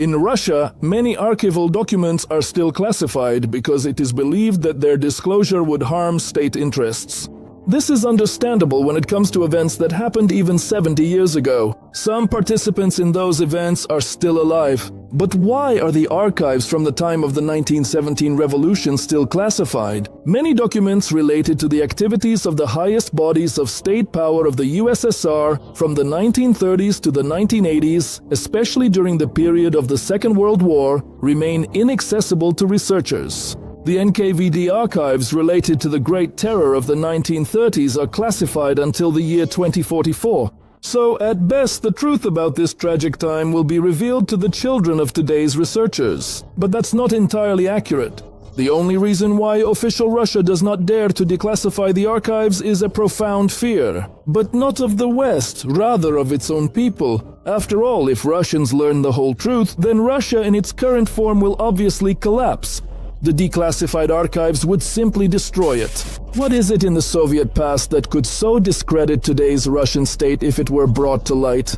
In Russia, many archival documents are still classified because it is believed that their disclosure would harm state interests. This is understandable when it comes to events that happened even 70 years ago. Some participants in those events are still alive. But why are the archives from the time of the 1917 revolution still classified? Many documents related to the activities of the highest bodies of state power of the USSR from the 1930s to the 1980s, especially during the period of the Second World War, remain inaccessible to researchers. The NKVD archives related to the Great Terror of the 1930s are classified until the year 2044. So, at best, the truth about this tragic time will be revealed to the children of today's researchers. But that's not entirely accurate. The only reason why official Russia does not dare to declassify the archives is a profound fear. But not of the West, rather of its own people. After all, if Russians learn the whole truth, then Russia in its current form will obviously collapse. The declassified archives would simply destroy it. What is it in the Soviet past that could so discredit today's Russian state if it were brought to light?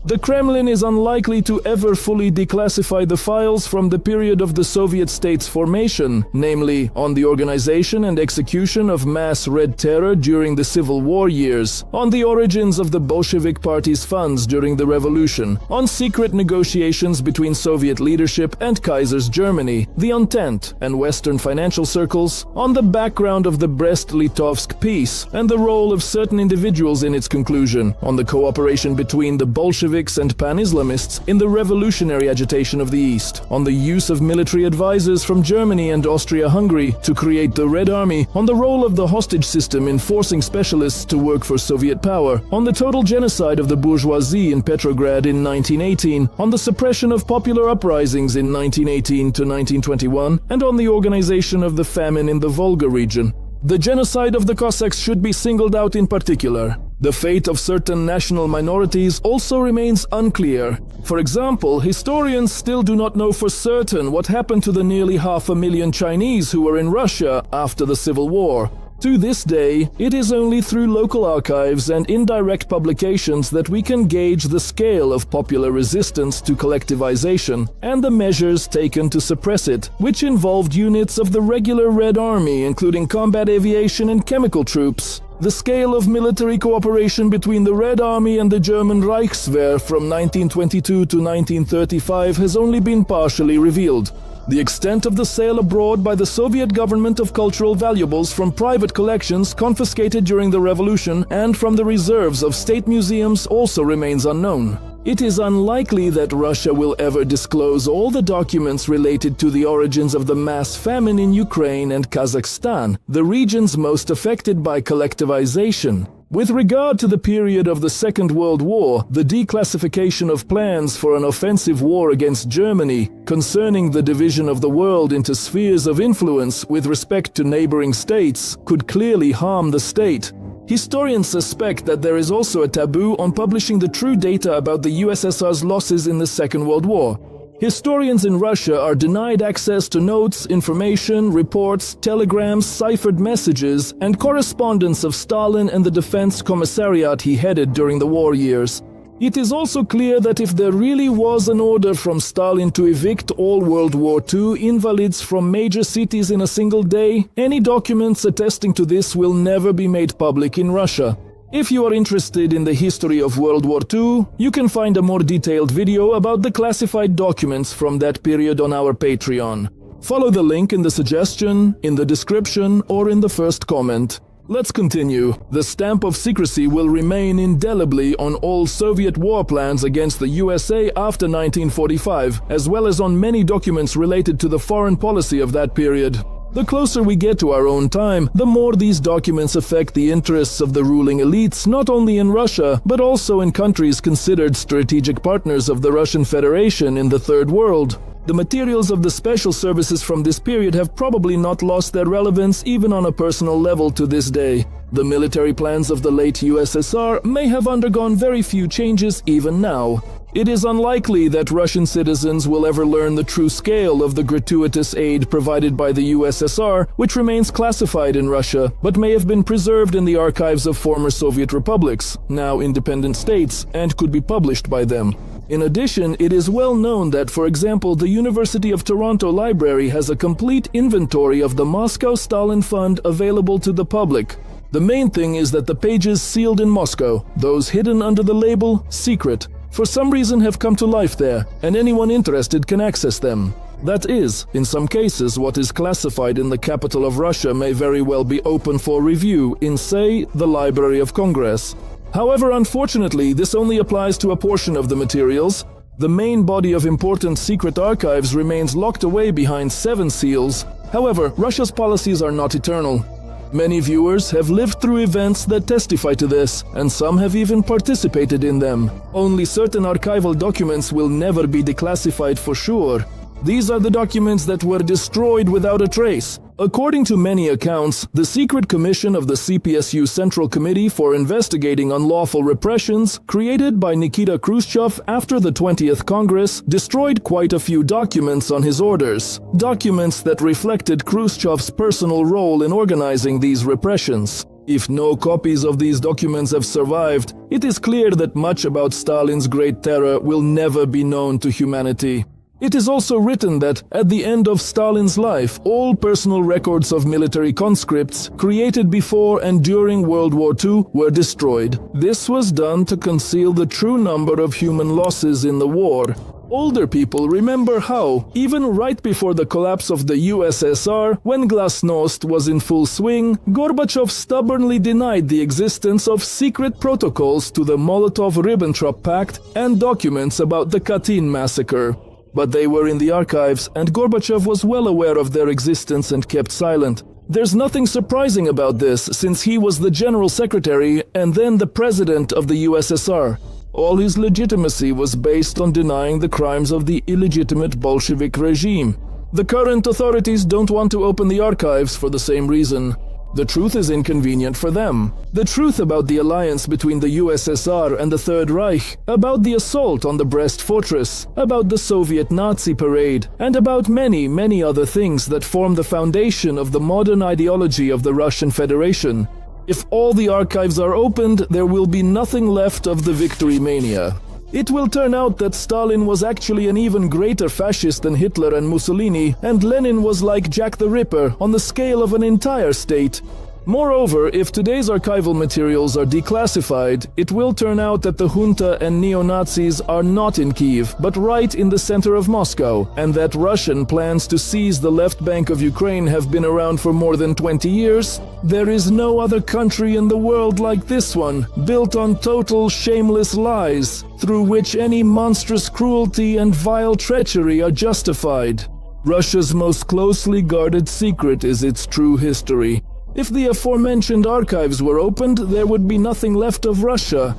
The Kremlin is unlikely to ever fully declassify the files from the period of the Soviet state's formation, namely on the organization and execution of mass Red Terror during the Civil War years, on the origins of the Bolshevik Party's funds during the revolution, on secret negotiations between Soviet leadership and Kaiser's Germany, the Entente, and Western financial circles, on the background of the Brest-Litovsk peace, and the role of certain individuals in its conclusion, on the cooperation between the Bolsheviks and pan-Islamists in the revolutionary agitation of the East, on the use of military advisors from Germany and Austria-Hungary to create the Red Army, on the role of the hostage system in forcing specialists to work for Soviet power, on the total genocide of the bourgeoisie in Petrograd in 1918, on the suppression of popular uprisings in 1918 to 1921, and on the organization of the famine in the Volga region. The genocide of the Cossacks should be singled out in particular. The fate of certain national minorities also remains unclear. For example, historians still do not know for certain what happened to the nearly 500,000 Chinese who were in Russia after the Civil War. To this day, it is only through local archives and indirect publications that we can gauge the scale of popular resistance to collectivization and the measures taken to suppress it, which involved units of the regular Red Army, including combat aviation and chemical troops. The scale of military cooperation between the Red Army and the German Reichswehr from 1922 to 1935 has only been partially revealed. The extent of the sale abroad by the Soviet government of cultural valuables from private collections confiscated during the revolution and from the reserves of state museums also remains unknown. It is unlikely that Russia will ever disclose all the documents related to the origins of the mass famine in Ukraine and Kazakhstan, the regions most affected by collectivization. With regard to the period of the Second World War, the declassification of plans for an offensive war against Germany, concerning the division of the world into spheres of influence with respect to neighboring states, could clearly harm the state. Historians suspect that there is also a taboo on publishing the true data about the USSR's losses in the Second World War. Historians in Russia are denied access to notes, information, reports, telegrams, ciphered messages, and correspondence of Stalin and the Defense Commissariat he headed during the war years. It is also clear that if there really was an order from Stalin to evict all World War II invalids from major cities in a single day, any documents attesting to this will never be made public in Russia. If you are interested in the history of World War II, you can find a more detailed video about the classified documents from that period on our Patreon. Follow the link in the suggestion, in the description, or in the first comment. Let's continue. The stamp of secrecy will remain indelibly on all Soviet war plans against the USA after 1945, as well as on many documents related to the foreign policy of that period. The closer we get to our own time, the more these documents affect the interests of the ruling elites not only in Russia, but also in countries considered strategic partners of the Russian Federation in the Third World. The materials of the special services from this period have probably not lost their relevance even on a personal level to this day. The military plans of the late USSR may have undergone very few changes even now. It is unlikely that Russian citizens will ever learn the true scale of the gratuitous aid provided by the USSR, which remains classified in Russia, but may have been preserved in the archives of former Soviet republics, now independent states, and could be published by them. In addition, it is well known that, for example, the University of Toronto Library has a complete inventory of the Moscow Stalin Fund available to the public. The main thing is that the pages sealed in Moscow, those hidden under the label "secret," for some reason have come to life there, and anyone interested can access them. That is, in some cases, what is classified in the capital of Russia may very well be open for review in, say, the Library of Congress. However, unfortunately, this only applies to a portion of the materials. The main body of important secret archives remains locked away behind 7 seals. However, Russia's policies are not eternal. Many viewers have lived through events that testify to this, and some have even participated in them. Only certain archival documents will never be declassified for sure. These are the documents that were destroyed without a trace. According to many accounts, the secret commission of the CPSU Central Committee for Investigating Unlawful Repressions, created by Nikita Khrushchev after the 20th Congress, destroyed quite a few documents on his orders. Documents that reflected Khrushchev's personal role in organizing these repressions. If no copies of these documents have survived, it is clear that much about Stalin's Great Terror will never be known to humanity. It is also written that, at the end of Stalin's life, all personal records of military conscripts created before and during World War II were destroyed. This was done to conceal the true number of human losses in the war. Older people remember how, even right before the collapse of the USSR, when Glasnost was in full swing, Gorbachev stubbornly denied the existence of secret protocols to the Molotov-Ribbentrop Pact and documents about the Katyn massacre. But they were in the archives, and Gorbachev was well aware of their existence and kept silent. There's nothing surprising about this, since he was the General Secretary and then the President of the USSR. All his legitimacy was based on denying the crimes of the illegitimate Bolshevik regime. The current authorities don't want to open the archives for the same reason. The truth is inconvenient for them. The truth about the alliance between the USSR and the Third Reich, about the assault on the Brest Fortress, about the Soviet Nazi parade, and about many, many other things that form the foundation of the modern ideology of the Russian Federation. If all the archives are opened, there will be nothing left of the victory mania. It will turn out that Stalin was actually an even greater fascist than Hitler and Mussolini, and Lenin was like Jack the Ripper on the scale of an entire state. Moreover, if today's archival materials are declassified, it will turn out that the junta and neo-Nazis are not in Kiev, but right in the center of Moscow, and that Russian plans to seize the left bank of Ukraine have been around for more than 20 years. There is no other country in the world like this one, built on total shameless lies, through which any monstrous cruelty and vile treachery are justified. Russia's most closely guarded secret is its true history. If the aforementioned archives were opened, there would be nothing left of Russia,